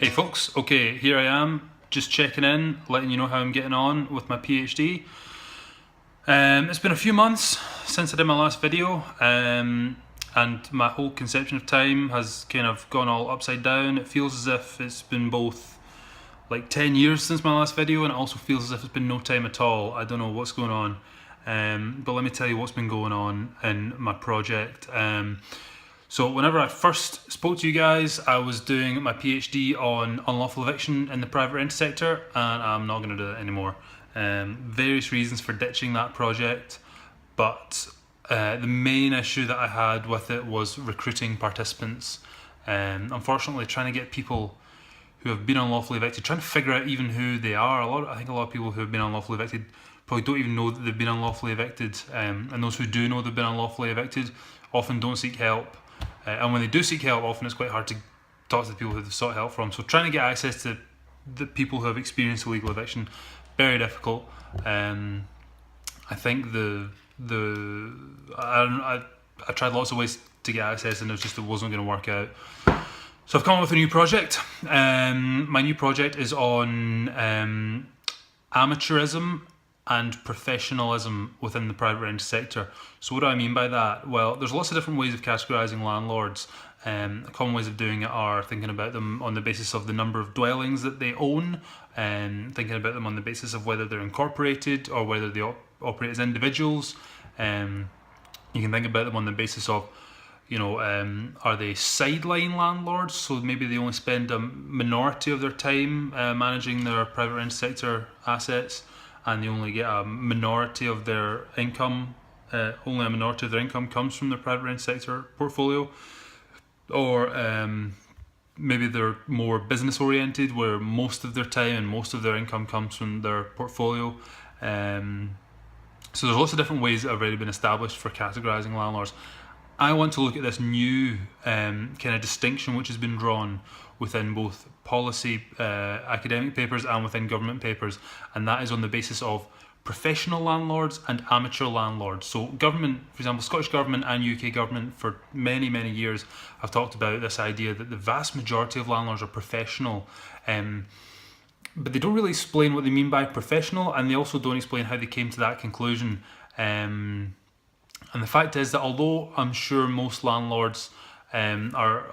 Hey folks, okay, here I am, just checking in, letting you know how I'm getting on with my PhD. It's been a few months since I did my last video, and my whole conception of time has kind of gone all upside down. It feels as if it's been both like 10 years since my last video, and it also feels as if it's been no time at all. I don't know what's going on, but let me tell you what's been going on in my project. So whenever I first spoke to you guys, I was doing my PhD on unlawful eviction in the private rent sector, and I'm not going to do it anymore. Various reasons for ditching that project, but the main issue that I had with it was recruiting participants. Unfortunately, trying to get people who have been unlawfully evicted, trying to figure out even who they are. I think a lot of people who have been unlawfully evicted probably don't even know that they've been unlawfully evicted, and those who do know they've been unlawfully evicted often don't seek help. And when they do seek help, often it's quite hard to talk to the people who they've sought help from. So trying to get access to the people who have experienced illegal eviction, very difficult. I think I tried lots of ways to get access, and it wasn't going to work out. So I've come up with a new project. My new project is on amateurism and professionalism within the private rent sector. So what do I mean by that? Well, there's lots of different ways of categorising landlords. Common ways of doing it are thinking about them on the basis of the number of dwellings that they own, and thinking about them on the basis of whether they're incorporated or whether they operate as individuals. You can think about them on the basis of, are they sideline landlords? So maybe they only spend a minority of their time managing their private rent sector assets, and they only get a minority of their income. Only a minority of their income comes from their private rent sector portfolio. Or maybe they're more business oriented, where most of their time and most of their income comes from their portfolio. So there's lots of different ways that have already been established for categorising landlords. I want to look at this new kind of distinction which has been drawn within both policy academic papers and within government papers, and that is on the basis of professional landlords and amateur landlords. So government, for example, Scottish Government and UK Government for many, many years have talked about this idea that the vast majority of landlords are professional, but they don't really explain what they mean by professional, and they also don't explain how they came to that conclusion. And the fact is that although I'm sure most landlords are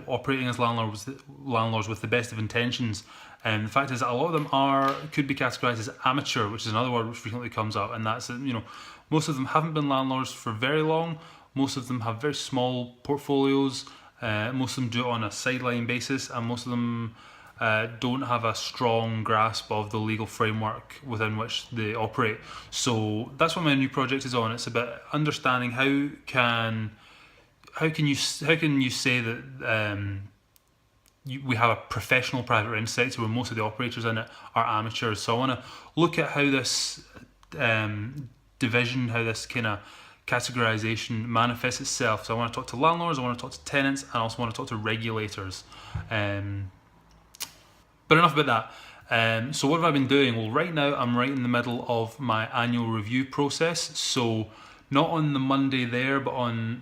operating as landlords with the best of intentions, the fact is that a lot of them could be categorised as amateur, which is another word which frequently comes up, and that's, most of them haven't been landlords for very long. Most of them have very small portfolios. Most of them do it on a sideline basis, and most of them don't have a strong grasp of the legal framework within which they operate. So that's what my new project is on. It's about understanding how can you say that we have a professional private rent sector where most of the operators in it are amateurs. So I want to look at how this division, how this kind of categorization manifests itself. So I want to talk to landlords, I want to talk to tenants, and I also want to talk to regulators. But enough about that. So what have I been doing? Well, right now I'm right in the middle of my annual review process. So not on the Monday there, but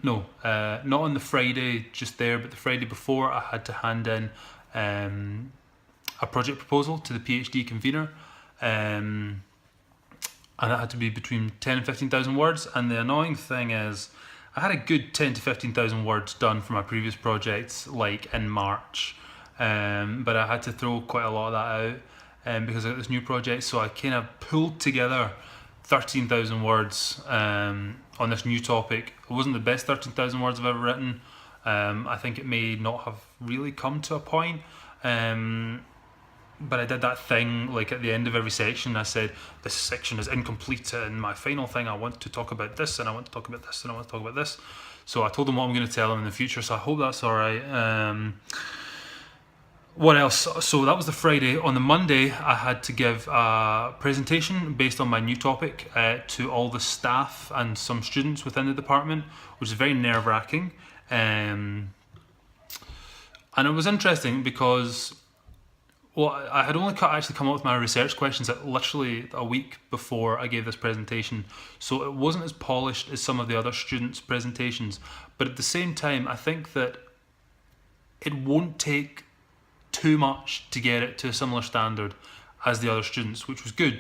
not on the Friday just there, but the Friday before, I had to hand in a project proposal to the PhD convener, and it had to be between 10 and 15,000 words. And the annoying thing is, I had a good 10 to 15,000 words done for my previous projects, like in March, but I had to throw quite a lot of that out because I got this new project. So I kind of pulled together 13,000 words on this new topic. It wasn't the best 13,000 words I've ever written. I think it may not have really come to a point, but I did that thing, like at the end of every section I said, this section is incomplete, and my final thing, I want to talk about this, and I want to talk about this, and I want to talk about this. So I told them what I'm going to tell them in the future, so I hope that's alright. What else? So that was the Friday. On the Monday, I had to give a presentation based on my new topic to all the staff and some students within the department, which is very nerve-wracking. And it was interesting because, I had only actually come up with my research questions at literally a week before I gave this presentation, so it wasn't as polished as some of the other students' presentations. But at the same time, I think that it won't take too much to get it to a similar standard as the other students, which was good.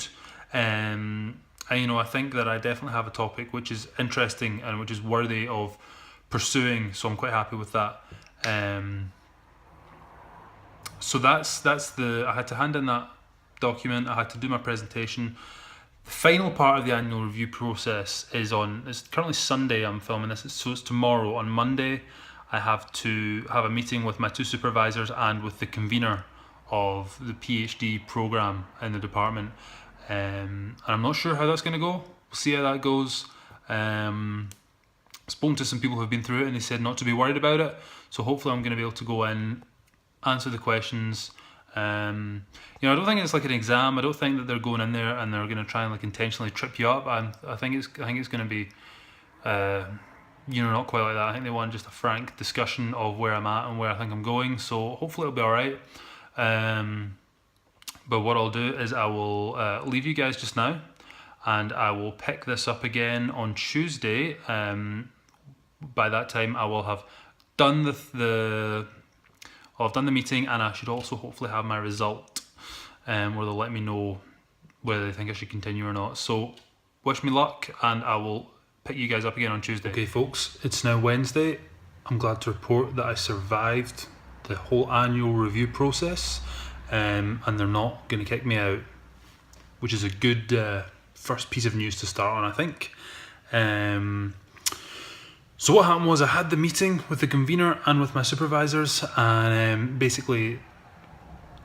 And I think that I definitely have a topic which is interesting and which is worthy of pursuing, so I'm quite happy with that. So that's I had to hand in that document, I had to do my presentation. The final part of the annual review process it's currently Sunday I'm filming this, so it's tomorrow. On Monday I have to have a meeting with my 2 supervisors and with the convener of the PhD programme in the department. And I'm not sure how that's going to go. We'll see how that goes. Spoken to some people who've been through it and they said not to be worried about it. So hopefully I'm going to be able to go in, answer the questions. I don't think it's like an exam. I don't think that they're going in there and they're going to try and like intentionally trip you up. I think it's going to be, not quite like that. I think they want just a frank discussion of where I'm at and where I think I'm going. So hopefully it'll be all right. But what I'll do is I will leave you guys just now, and I will pick this up again on Tuesday. By that time, I will have done I'll have done the meeting, and I should also hopefully have my result, where they'll let me know whether they think I should continue or not. So, wish me luck, and I will pick you guys up again on Tuesday. Okay, folks, it's now Wednesday. I'm glad to report that I survived the whole annual review process. And they're not going to kick me out, which is a good first piece of news to start on, I think. So what happened was I had the meeting with the convener and with my supervisors, and basically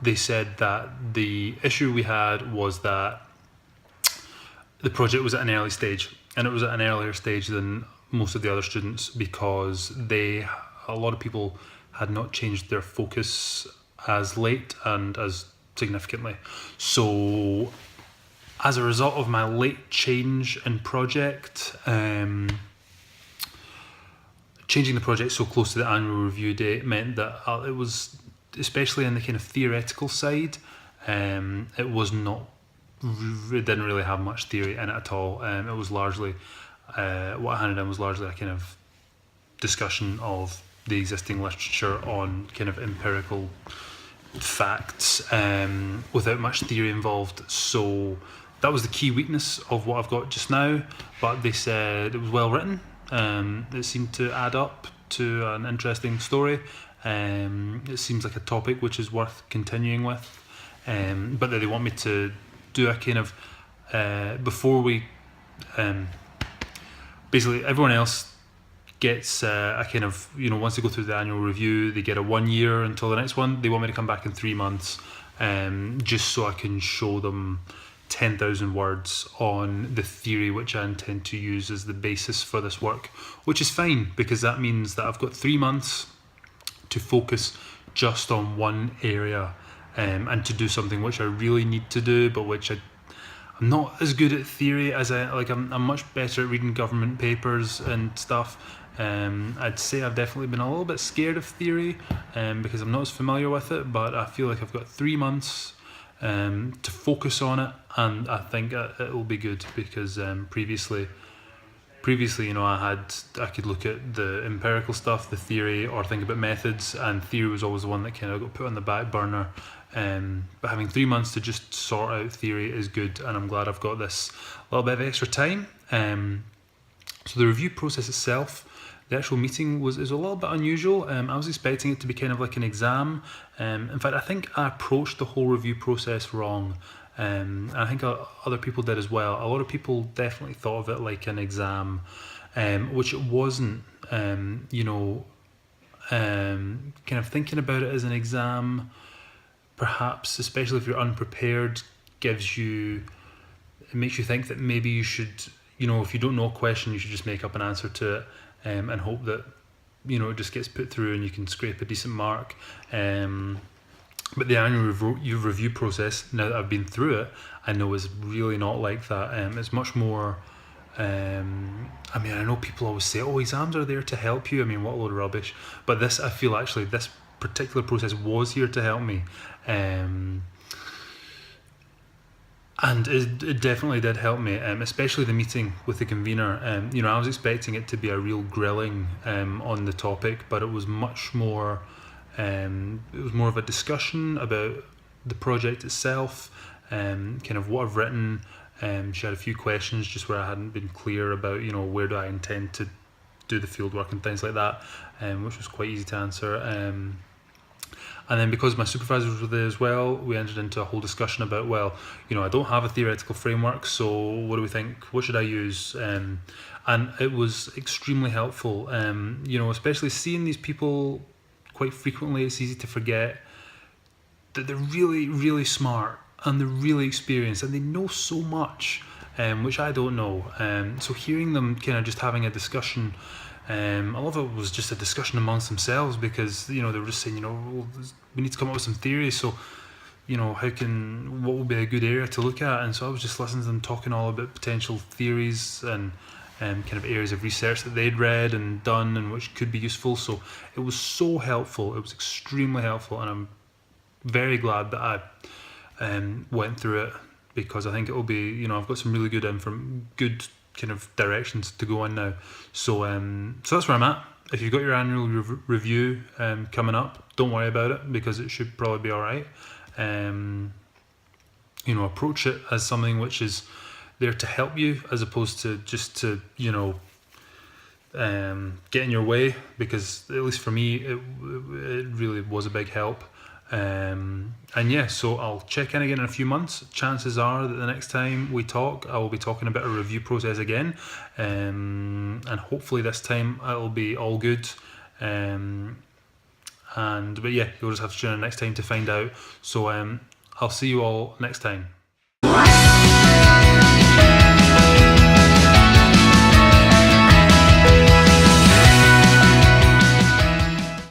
they said that the issue we had was that the project was at an early stage, and it was at an earlier stage than most of the other students because a lot of people had not changed their focus as late and as significantly. So as a result of my late change in project, changing the project so close to the annual review date meant that it was, especially in the kind of theoretical side, it didn't really have much theory in it at all. It was largely, what I handed in was largely a kind of discussion of the existing literature on kind of empirical facts, without much theory involved. So that was the key weakness of what I've got just now, but they said it was well written. It seemed to add up to an interesting story. It seems like a topic which is worth continuing with, but that they want me to do a kind of before we basically everyone else gets a kind of, once they go through the annual review, they get a 1 year until the next one. They want me to come back in 3 months, just so I can show them 10,000 words on the theory which I intend to use as the basis for this work, which is fine because that means that I've got 3 months to focus just on one area, and to do something which I really need to do, but which I'm not as good at theory as I'm much better at reading government papers and stuff. I'd say I've definitely been a little bit scared of theory, because I'm not as familiar with it, but I feel like I've got 3 months to focus on it, and I think it'll be good because previously, I could look at the empirical stuff, the theory, or think about methods, and theory was always the one that kind of got put on the back burner. But having 3 months to just sort out theory is good, and I'm glad I've got this little bit of extra time. So the review process itself, the actual meeting is a little bit unusual. I was expecting it to be kind of like an exam. In fact, I think I approached the whole review process wrong. And I think other people did as well. A lot of people definitely thought of it like an exam, which it wasn't. Kind of thinking about it as an exam, perhaps, especially if you're unprepared, it makes you think that maybe you should, if you don't know a question, you should just make up an answer to it, and hope that, it just gets put through and you can scrape a decent mark. But the annual review process, now that I've been through it, I know is really not like that. It's much more, I know people always say, exams are there to help you. What a load of rubbish. But I feel actually this particular process was here to help me. And it definitely did help me, especially the meeting with the convener. I was expecting it to be a real grilling on the topic, but it was much more It was more of a discussion about the project itself, kind of what I've written. She had a few questions just where I hadn't been clear about, where do I intend to do the field work and things like that, which was quite easy to answer. And then because my supervisors were there as well, we entered into a whole discussion about, well, I don't have a theoretical framework, so what do we think? What should I use? And it was extremely helpful, especially seeing these people quite frequently. It's easy to forget that they're really, really smart and they're really experienced and they know so much, which I don't know. So hearing them kind of just having a discussion, a lot of it was just a discussion amongst themselves because, they were just saying, well, we need to come up with some theories. So, what would be a good area to look at? And so I was just listening to them talking all about potential theories and kind of areas of research that they'd read and done and which could be useful. So it was so helpful. It was extremely helpful, and I'm very glad that I went through it because I think it will be, I've got some really good good kind of directions to go in now. So so that's where I'm at. If you've got your annual review coming up, don't worry about it because it should probably be all right. Approach it as something which is there to help you as opposed to just to get in your way, because at least for me it really was a big help. And yeah, so I'll check in again in a few months. Chances are that the next time we talk I will be talking about a review process again, and hopefully this time it'll be all good. But yeah, you'll just have to tune in next time to find out. So I'll see you all next time.